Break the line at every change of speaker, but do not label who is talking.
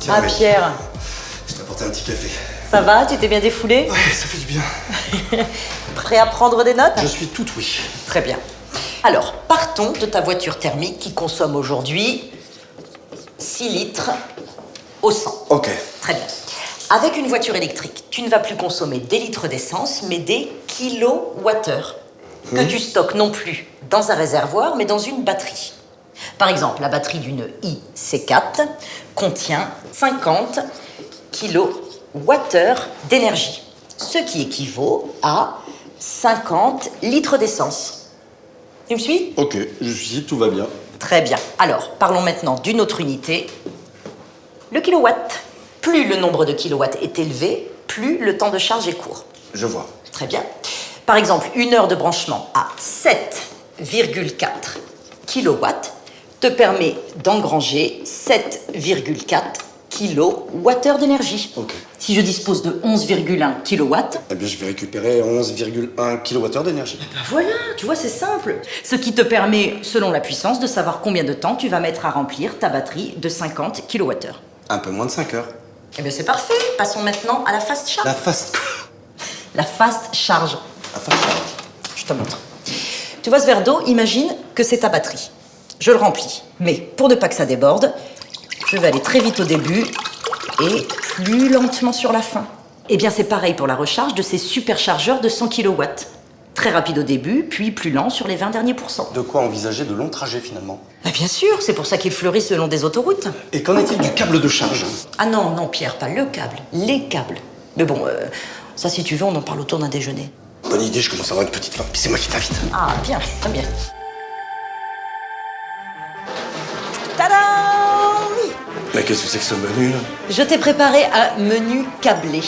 Tiens,
Ah,
mec,
Pierre,
je t'ai apporté un petit café.
ça va? Tu t'es bien défoulé?
Ouais, ça fait du bien.
Prêt à prendre des notes?
Je suis tout oui.
Très bien. Alors, partons de ta voiture thermique qui consomme aujourd'hui 6 litres au 100.
Ok.
Très bien. Avec une voiture électrique, tu ne vas plus consommer des litres d'essence, mais des kilowattheures que tu stockes non plus dans un réservoir, mais dans une batterie. Par exemple, la batterie d'une IC4 contient 50 kilowattheures d'énergie, ce qui équivaut à 50 litres d'essence. Tu me suis?
Ok, je suis, tout va bien.
Très bien. Alors, parlons maintenant d'une autre unité, le kilowatt. Plus le nombre de kilowatts est élevé, plus le temps de charge est court.
Je vois.
Très bien. Par exemple, une heure de branchement à 7,4 kilowatts te permet d'engranger 7,4 kilowattheures d'énergie.
Ok.
Si je dispose de 11,1 kilowatts,
Eh bien, je vais récupérer 11,1 kWh d'énergie.
ben voilà, tu vois, c'est simple. Ce qui te permet, selon la puissance, de savoir combien de temps tu vas mettre à remplir ta batterie de 50 kilowattheures.
Un peu moins de 5 heures.
Eh bien, c'est parfait. Passons maintenant à la fast charge.
La fast...
La fast charge.
La fast charge.
Je te montre. Tu vois ce verre d'eau, imagine que c'est ta batterie. Je le remplis. Mais pour ne pas que ça déborde, je vais aller très vite au début et plus lentement sur la fin. Eh bien, c'est pareil pour la recharge de ces superchargeurs de 100 kW. Très rapide au début, puis plus lent sur les 20 derniers pourcents.
De quoi envisager de longs trajets finalement.
Ah, bien sûr, c'est pour ça qu'ils fleurissent le long des autoroutes.
Et qu'en est-il du câble de charge?
Ah non, non, Pierre, pas le câble, les câbles. Mais bon, ça, si tu veux, on en parle autour d'un déjeuner.
Bonne idée, je commence à avoir une petite faim. Puis c'est moi qui t'invite.
Ah, bien, très bien. Tadam!
Mais qu'est-ce que c'est que ce menu là?
Je t'ai préparé un menu câblé.